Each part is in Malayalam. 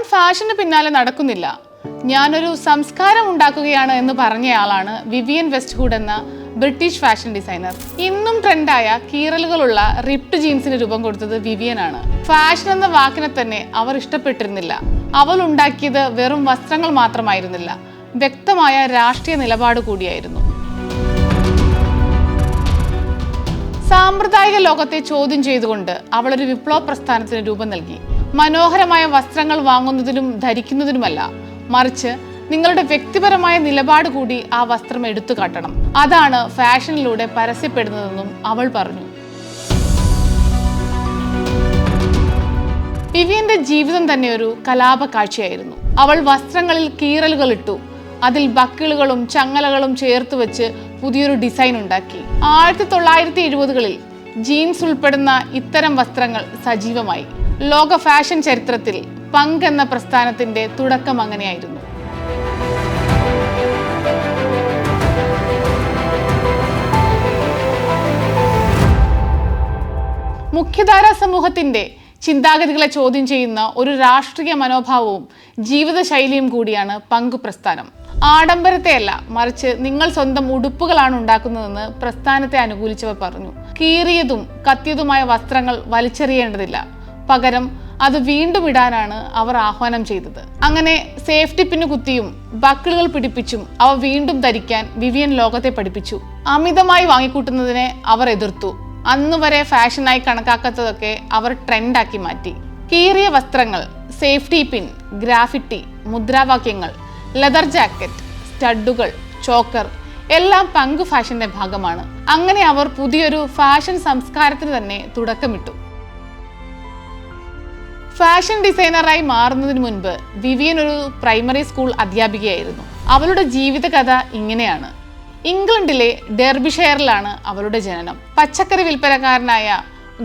ഫാഷന് പിന്നാലെ നടക്കുന്നില്ല, ഞാനൊരു സംസ്കാരം ഉണ്ടാക്കുകയാണ് എന്ന് പറഞ്ഞയാളാണ് വിവിയൻ വെസ്റ്റ്വുഡ് എന്ന ബ്രിട്ടീഷ് ഫാഷൻ ഡിസൈനർ. ഇന്നും ട്രെൻഡായ കീറലുകളുള്ള റിപ്ഡ് ജീൻസിന് രൂപം കൊടുത്തത് വിവിയൻ ആണ്. ഫാഷൻ എന്ന വാക്കിനെ തന്നെ അവർ ഇഷ്ടപ്പെട്ടിരുന്നില്ല. അവൾ ഉണ്ടാക്കിയത് വെറും വസ്ത്രങ്ങൾ മാത്രമായിരുന്നില്ല, വ്യക്തമായ രാഷ്ട്രീയ നിലപാട് കൂടിയായിരുന്നു. സാമ്പ്രദായിക ലോകത്തെ ചോദ്യം ചെയ്തുകൊണ്ട് അവൾ ഒരു വിപ്ലവ പ്രസ്ഥാനത്തിന് രൂപം നൽകി. മനോഹരമായ വസ്ത്രങ്ങൾ വാങ്ങുന്നതിനും ധരിക്കുന്നതിനുമല്ല, മറിച്ച് നിങ്ങളുടെ വ്യക്തിപരമായ നിലപാട് കൂടി ആ വസ്ത്രം എടുത്തു കാട്ടണം. അതാണ് ഫാഷനിലൂടെ പരസ്യപ്പെടുന്നതെന്നും അവൾ പറഞ്ഞു. വിവിയന്റെ ജീവിതം തന്നെ ഒരു കലാപ കാഴ്ചയായിരുന്നു. അവൾ വസ്ത്രങ്ങളിൽ കീറലുകൾ ഇട്ടു, അതിൽ ബക്കിളുകളും ചങ്ങലകളും ചേർത്ത് വെച്ച് പുതിയൊരു ഡിസൈൻ ഉണ്ടാക്കി. 1970കളിൽ ജീൻസ് ഉൾപ്പെടുന്ന ഇത്തരം വസ്ത്രങ്ങൾ സജീവമായി. ലോക ഫാഷൻ ചരിത്രത്തിൽ പങ്ക് എന്ന പ്രസ്ഥാനത്തിന്റെ തുടക്കം അങ്ങനെയായിരുന്നു. മുഖ്യധാരാ സമൂഹത്തിന്റെ ചിന്താഗതികളെ ചോദ്യം ചെയ്യുന്ന ഒരു രാഷ്ട്രീയ മനോഭാവവും ജീവിതശൈലിയും കൂടിയാണ് പങ്ക് പ്രസ്ഥാനം. ആഡംബരത്തെയല്ല, മറിച്ച് നിങ്ങൾ സ്വന്തം ഉടുപ്പുകളാണ് ഉണ്ടാക്കുന്നതെന്ന് പ്രസ്ഥാനത്തെ അനുകൂലിച്ചവർ പറഞ്ഞു. കീറിയതും കത്തിയതുമായ വസ്ത്രങ്ങൾ വലിച്ചെറിയേണ്ടതില്ല, പകരം അത് വീണ്ടും ഇടാനാണ് അവർ ആഹ്വാനം ചെയ്തത്. അങ്ങനെ സേഫ്റ്റി പിന്ന് കുത്തിയും ബക്കിളുകൾ പിടിപ്പിച്ചും അവ വീണ്ടും ധരിക്കാൻ വിവിയൻ ലോകത്തെ പഠിപ്പിച്ചു. അമിതമായി വാങ്ങിക്കൂട്ടുന്നതിനെ അവർ എതിർത്തു. അന്നുവരെ ഫാഷനായി കണക്കാക്കാത്തതൊക്കെ അവർ ട്രെൻഡാക്കി മാറ്റി. കീറിയ വസ്ത്രങ്ങൾ, സേഫ്റ്റി പിൻ, ഗ്രാഫിറ്റി, മുദ്രാവാക്യങ്ങൾ, ലെതർ ജാക്കറ്റ്, സ്റ്റഡുകൾ, ചോക്കർ എല്ലാം പങ്ക് ഫാഷന്റെ ഭാഗമാണ്. അങ്ങനെ അവർ പുതിയൊരു ഫാഷൻ സംസ്കാരത്തിന് തന്നെ തുടക്കമിട്ടു. ഫാഷൻ ഡിസൈനറായി മാറുന്നതിന് മുൻപ് വിവിയൻ ഒരു പ്രൈമറി സ്കൂൾ അധ്യാപികയായിരുന്നു. അവളുടെ ജീവിതകഥ ഇങ്ങനെയാണ്. ഇംഗ്ലണ്ടിലെ ഡെർബിഷെയറിലാണ് അവളുടെ ജനനം. പച്ചക്കറി വിൽപ്പനക്കാരനായ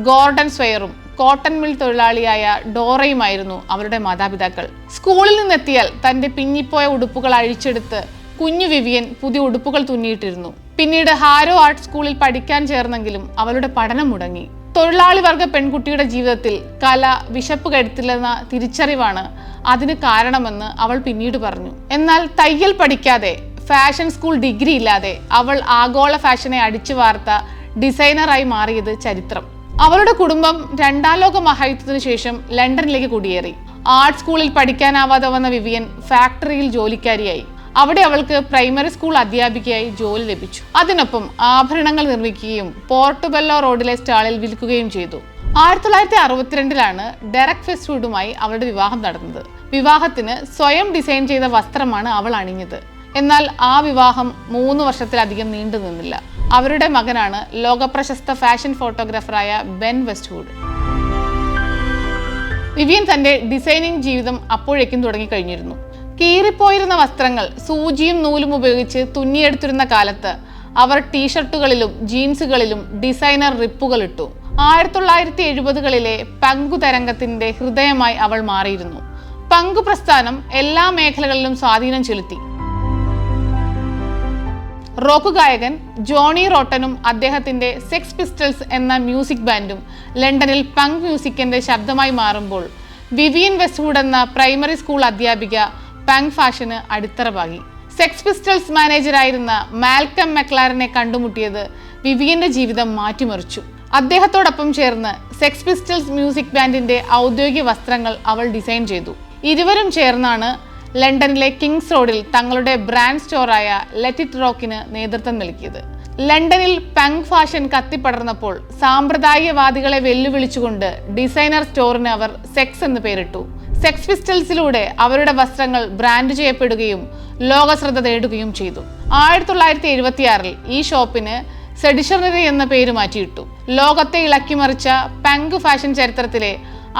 ഗോർഡൻ സ്വയറും കോട്ടൺ മിൽ തൊഴിലാളിയായ ഡോറയുമായിരുന്നു അവരുടെ മാതാപിതാക്കൾ. സ്കൂളിൽ നിന്നെത്തിയാൽ തന്റെ പിന്നിപ്പോയ ഉടുപ്പുകൾ അഴിച്ചെടുത്ത് കുഞ്ഞു വിവിയൻ പുതിയ ഉടുപ്പുകൾ തുന്നിയിട്ടിരുന്നു. പിന്നീട് ഹാരോ ആർട്ട് സ്കൂളിൽ പഠിക്കാൻ ചേർന്നെങ്കിലും അവളുടെ പഠനം മുടങ്ങി. തൊഴിലാളി വർഗ പെൺകുട്ടിയുടെ ജീവിതത്തിൽ കല വിശപ്പ് കെടുത്തില്ലെന്ന തിരിച്ചറിവാണ് അതിന് കാരണമെന്ന് അവൾ പിന്നീട് പറഞ്ഞു. എന്നാൽ തയ്യൽ പഠിക്കാതെ, ഫാഷൻ സ്കൂൾ ഡിഗ്രി ഇല്ലാതെ അവൾ ആഗോള ഫാഷനെ അടിച്ചു വാർത്ത ഡിസൈനറായി മാറിയത് ചരിത്രം. അവളുടെ കുടുംബം രണ്ടാം ലോക മഹായുദ്ധത്തിന് ശേഷം ലണ്ടനിലേക്ക് കുടിയേറി. ആർട്ട് സ്കൂളിൽ പഠിക്കാനാവാതെ വന്ന വിവിയൻ ഫാക്ടറിയിൽ ജോലിക്കാരിയായി. അവിടെ അവൾക്ക് പ്രൈമറി സ്കൂൾ അധ്യാപികയായി ജോലി ലഭിച്ചു. അതിനൊപ്പം ആഭരണങ്ങൾ നിർമ്മിക്കുകയും പോർട്ടുബെല്ലോ റോഡിലെ സ്റ്റാളിൽ വിൽക്കുകയും ചെയ്തു. 1962ലാണ് ഡെറക് വെസ്റ്റ്വുഡുമായി അവളുടെ വിവാഹം നടന്നത്. വിവാഹത്തിന് സ്വയം ഡിസൈൻ ചെയ്ത വസ്ത്രമാണ് അവൾ അണിഞ്ഞത്. എന്നാൽ ആ വിവാഹം 3 വർഷത്തിലധികം നീണ്ടു നിന്നില്ല. അവരുടെ മകനാണ് ലോകപ്രശസ്ത ഫാഷൻ ഫോട്ടോഗ്രാഫറായ ബെൻ വെസ്റ്റ്വുഡ്. വിവിയൻ തന്റെ ഡിസൈനിങ് ജീവിതം അപ്പോഴേക്കും തുടങ്ങിക്കഴിഞ്ഞിരുന്നു. കീറിപ്പോയിരുന്ന വസ്ത്രങ്ങൾ സൂചിയും നൂലും ഉപയോഗിച്ച് തുന്നിയെടുത്തിരുന്ന കാലത്ത് അവർ ടീഷർട്ടുകളിലും ജീൻസുകളിലും ഡിസൈനർ റിപ്പുകൾ ഇട്ടു. 1970കളിലെ പങ്കു തരംഗത്തിന്റെ ഹൃദയമായി അവൾ മാറിയിരുന്നു. പങ്കു പ്രസ്ഥാനം എല്ലാ മേഖലകളിലും സ്വാധീനം ചെലുത്തി. റോക്ക് ഗായകൻ ജോണി റോട്ടനും അദ്ദേഹത്തിന്റെ സെക്സ് പിസ്റ്റൽസ് എന്ന മ്യൂസിക് ബാൻഡും ലണ്ടനിൽ പങ്ക് മ്യൂസിക്കിന്റെ ശബ്ദമായി മാറുമ്പോൾ വിവിയൻ വെസ്റ്റ്വുഡ് എന്ന പ്രൈമറി സ്കൂൾ അധ്യാപിക പങ്ക് ഫാഷന് അടിത്തറ പാകി. സെക്സ് പിസ്റ്റൽസ് മാനേജറായിരുന്ന മാൽക്കം മെക്ലാരനെ കണ്ടുമുട്ടിയത് വിവിയന്റെ ജീവിതം മാറ്റിമറിച്ചു. അദ്ദേഹത്തോടൊപ്പം ചേർന്ന് സെക്സ് പിസ്റ്റൽസ് മ്യൂസിക് ബാൻഡിന്റെ ഔദ്യോഗിക വസ്ത്രങ്ങൾ അവൾ ഡിസൈൻ ചെയ്തു. ഇരുവരും ചേർന്നാണ് ലണ്ടനിലെ കിങ്സ് റോഡിൽ തങ്ങളുടെ ബ്രാൻഡ് സ്റ്റോറായ ലെറ്റ് ഇറ്റ് റോക്കിന് നേതൃത്വം നൽകിയത്. ലണ്ടനിൽ പങ്ക് ഫാഷൻ കത്തിപ്പടർന്നപ്പോൾ സാമ്പ്രദായികവാദികളെ വെല്ലുവിളിച്ചുകൊണ്ട് ഡിസൈനർ സ്റ്റോറിന് അവർ സെക്സ് എന്ന് പേരിട്ടു. സെക്സ് പിസ്റ്റൽസിലൂടെ അവരുടെ വസ്ത്രങ്ങൾ ബ്രാൻഡ് ചെയ്യപ്പെടുകയും ലോകശ്രദ്ധ നേടുകയും ചെയ്തു. 1976ൽ ഈ ഷോപ്പിന് സെഡിഷണറി എന്ന പേര് മാറ്റിയിട്ടു. ലോകത്തെ ഇളക്കിമറിച്ച പങ്ക് ഫാഷൻ ചരിത്രത്തിലെ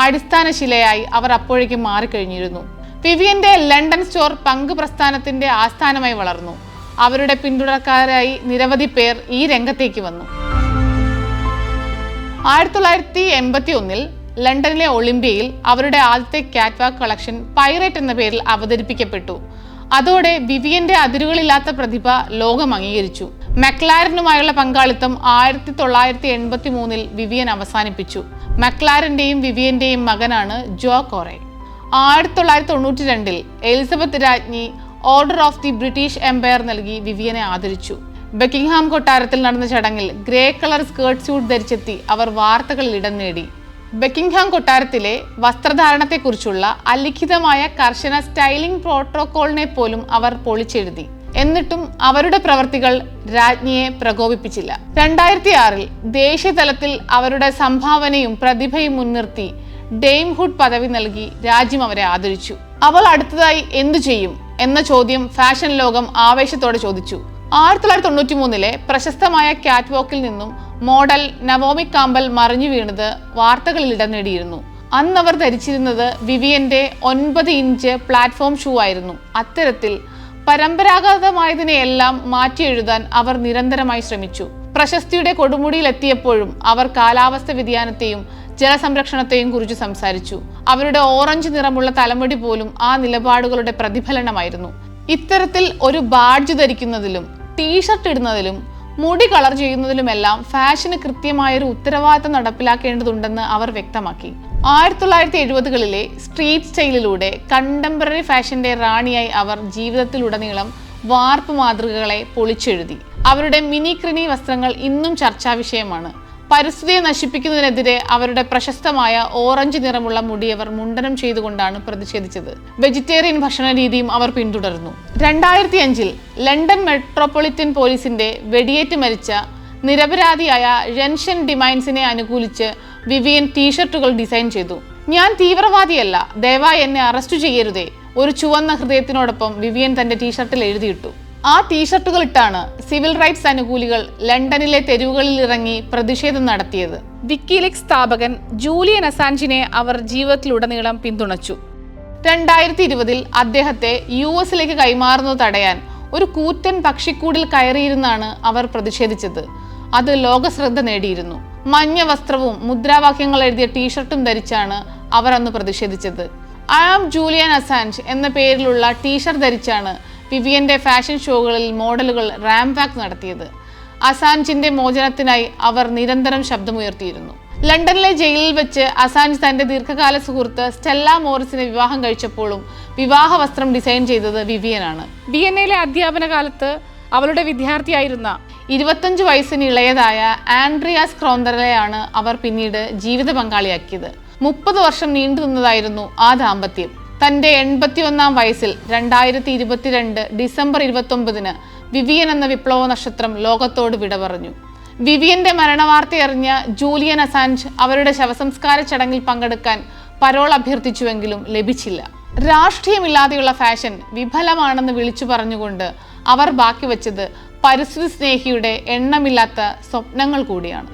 അടിസ്ഥാന ശിലയായി അവർ അപ്പോഴേക്കും മാറിക്കഴിഞ്ഞിരുന്നു. വിവിയന്റെ ലണ്ടൻ സ്റ്റോർ പങ്ക് പ്രസ്ഥാനത്തിന്റെ ആസ്ഥാനമായി വളർന്നു. അവരുടെ പിന്തുണക്കാരായി നിരവധി പേർ ഈ രംഗത്തേക്ക് വന്നു. 1981ൽ ലണ്ടനിലെ ഒളിമ്പിയയിൽ അവരുടെ ആദ്യത്തെ കാറ്റ്വാക്ക് കളക്ഷൻ പൈറേറ്റ് എന്ന പേരിൽ അവതരിപ്പിക്കപ്പെട്ടു. അതോടെ വിവിയന്റെ അതിരുകളില്ലാത്ത പ്രതിഭ ലോകം അംഗീകരിച്ചു. മെക്ലാരനുമായുള്ള പങ്കാളിത്തം 1983ൽ വിവിയൻ അവസാനിപ്പിച്ചു. മെക്ലാരന്റെയും വിവിയന്റെയും മകനാണ് ജോ കോറെ. 1992 എലിസബത്ത് രാജ്ഞി order of the British Empire നൽകി വിവിയനെ ആദരിച്ചു. ബക്കിംഗ്ഹാം കൊട്ടാരത്തിൽ നടന്ന ചടങ്ങിൽ ഗ്രേ കളർ സ്കേർട്ട് സ്യൂട്ട് ധരിച്ചെത്തി അവർ വാർത്തകളിൽ ഇടം നേടി. ബക്കിംഗ്ഹാം കൊട്ടാരത്തിലെ വസ്ത്രധാരണത്തെക്കുറിച്ചുള്ള അലിഖിതമായ കർശന സ്റ്റൈലിംഗ് പ്രോട്ടോകോളിനെ പോലും അവർ പൊളിച്ചെഴുതി. എന്നിട്ടും അവരുടെ പ്രവർത്തികൾ രാജ്ഞിയെ പ്രകോപിപ്പിച്ചില്ല. 2006 ദേശീയ തലത്തിൽ അവരുടെ സംഭാവനയും പ്രതിഭയും മുൻനിർത്തി ഡെയിംഹുഡ് പദവി നൽകി രാജ്യം അവരെ ആദരിച്ചു. അവൾ അടുത്തതായി എന്തു ചെയ്യും എന്ന ചോദ്യം ഫാഷൻ ലോകം ആവേശത്തോടെ ചോദിച്ചു. 1993 പ്രശസ്തമായ കാറ്റ് വാക്കിൽ നിന്നും മോഡൽ നവോമി കാമ്പൽ മറിഞ്ഞു വീണത് വാർത്തകളിൽ ഇടം നേടിയിരുന്നു. അന്ന് അവർ ധരിച്ചിരുന്നത് വിവിയന്റെ 9 ഇഞ്ച് പ്ലാറ്റ്ഫോം ഷൂ ആയിരുന്നു. അത്തരത്തിൽ പരമ്പരാഗതമായതിനെയെല്ലാം മാറ്റിയെഴുതാൻ അവർ നിരന്തരമായി ശ്രമിച്ചു. പ്രശസ്തിയുടെ കൊടുമുടിയിലെത്തിയപ്പോഴും അവർ കാലാവസ്ഥ വ്യതിയാനത്തെയും ജലസംരക്ഷണത്തെയും കുറിച്ച് സംസാരിച്ചു. അവരുടെ ഓറഞ്ച് നിറമുള്ള തലമുടി പോലും ആ നിലപാടുകളുടെ പ്രതിഫലനമായിരുന്നു. ഇത്തരത്തിൽ ഒരു ബാഡ്ജ് ധരിക്കുന്നതിലും ടീഷർട്ട് ഇടുന്നതിലും മുടി കളർ ചെയ്യുന്നതിലുമെല്ലാം ഫാഷന് കൃത്യമായൊരു ഉത്തരവാദിത്തം നടപ്പിലാക്കേണ്ടതുണ്ടെന്ന് അവർ വ്യക്തമാക്കി. 1970കളിലെ സ്ട്രീറ്റ് സ്റ്റൈലിലൂടെ കണ്ടംപററി ഫാഷന്റെ റാണിയായി അവർ ജീവിതത്തിലുടനീളം വാർപ്പ് മാതൃകകളെ പൊളിച്ചെഴുതി. അവരുടെ മിനിക്രിനി വസ്ത്രങ്ങൾ ഇന്നും ചർച്ചാ വിഷയമാണ്. പരിസ്ഥിതിയെ നശിപ്പിക്കുന്നതിനെതിരെ അവരുടെ പ്രശസ്തമായ ഓറഞ്ച് നിറമുള്ള മുടിയവർ മുണ്ടനം ചെയ്തുകൊണ്ടാണ് പ്രതിഷേധിച്ചത്. വെജിറ്റേറിയൻ ഭക്ഷണ രീതിയും അവർ പിന്തുടർന്നു. 2005 ലണ്ടൻ മെട്രോപൊളിറ്റൻ പോലീസിന്റെ വെടിയേറ്റ് മരിച്ച നിരപരാധിയായ റെൻഷൻ ഡിമൈൻസിനെ അനുകൂലിച്ച് വിവിയൻ ടീഷർട്ടുകൾ ഡിസൈൻ ചെയ്തു. ഞാൻ തീവ്രവാദിയല്ല, ദയവായി എന്നെ അറസ്റ്റ് ചെയ്യരുതേ, ഒരു ചുവന്ന ഹൃദയത്തിനോടൊപ്പം വിവിയൻ തന്റെ ടീഷർട്ടിൽ എഴുതിയിട്ടു. ആ ടീഷർട്ടുകൾ ഇട്ടാണ് സിവിൽ റൈറ്റ്സ് അനുകൂലികൾ ലണ്ടനിലെ തെരുവുകളിൽ ഇറങ്ങി പ്രതിഷേധം നടത്തിയത്. വിക്കിലീക്സ് സ്ഥാപകൻ ജൂലിയൻ അസാൻജിനെ അവർ ജീവിതത്തിലുടനീളം പിന്തുണച്ചു. 2020 അദ്ദേഹത്തെ US കൈമാറുന്നത് തടയാൻ ഒരു കൂറ്റൻ പക്ഷിക്കൂടിൽ കയറിയിരുന്നാണ് അവർ പ്രതിഷേധിച്ചത്. അത് ലോക ശ്രദ്ധ നേടിയിരുന്നു. മഞ്ഞ വസ്ത്രവും മുദ്രാവാക്യങ്ങൾ എഴുതിയ ടീഷർട്ടും ധരിച്ചാണ് അവർ അന്ന് പ്രതിഷേധിച്ചത്. ഐ ആം ജൂലിയൻ അസാൻജ് എന്ന പേരിലുള്ള ടീഷർട്ട് ധരിച്ചാണ് വിവിയന്റെ ഫാഷൻ ഷോകളിൽ മോഡലുകൾ റാമ്പ് വാക്ക് നടത്തിയത്. അസാൻജിന്റെ മോചനത്തിനായി അവർ നിരന്തരം ശബ്ദമുയർത്തിയിരുന്നു. ലണ്ടനിലെ ജയിലിൽ വെച്ച് അസാൻജ് തന്റെ ദീർഘകാല സുഹൃത്ത് സ്റ്റെല്ല മോറിസിനെ വിവാഹം കഴിച്ചപ്പോഴും വിവാഹ വസ്ത്രം ഡിസൈൻ ചെയ്തത് വിവിയനാണ്. വിയന്നയിലെ അധ്യാപന കാലത്ത് അവളുടെ വിദ്യാർത്ഥിയായിരുന്ന 25 വയസ്സിന് ഇളയതായ ആൻഡ്രിയാസ് ക്രോന്തറെയാണ് അവർ പിന്നീട് ജീവിത പങ്കാളിയാക്കിയത്. 30 വർഷം നീണ്ടു നിന്നതായിരുന്നു ആ ദാമ്പത്യം. തന്റെ 81ാം വയസ്സിൽ 2022 ഡിസംബർ 29 വിവിയൻ എന്ന വിപ്ലവ നക്ഷത്രം ലോകത്തോട് വിട പറഞ്ഞു. വിവിയന്റെ മരണവാർത്തയറിഞ്ഞ ജൂലിയൻ അസാൻജ് അവരുടെ ശവസംസ്കാര ചടങ്ങിൽ പങ്കെടുക്കാൻ പരോൾ അഭ്യർത്ഥിച്ചുവെങ്കിലും ലഭിച്ചില്ല. രാഷ്ട്രീയമില്ലാതെയുള്ള ഫാഷൻ വിഫലമാണെന്ന് വിളിച്ചു പറഞ്ഞുകൊണ്ട് അവർ ബാക്കി വച്ചത് പരിസ്ഥിതി സ്നേഹിയുടെ എണ്ണമില്ലാത്ത സ്വപ്നങ്ങൾ കൂടിയാണ്.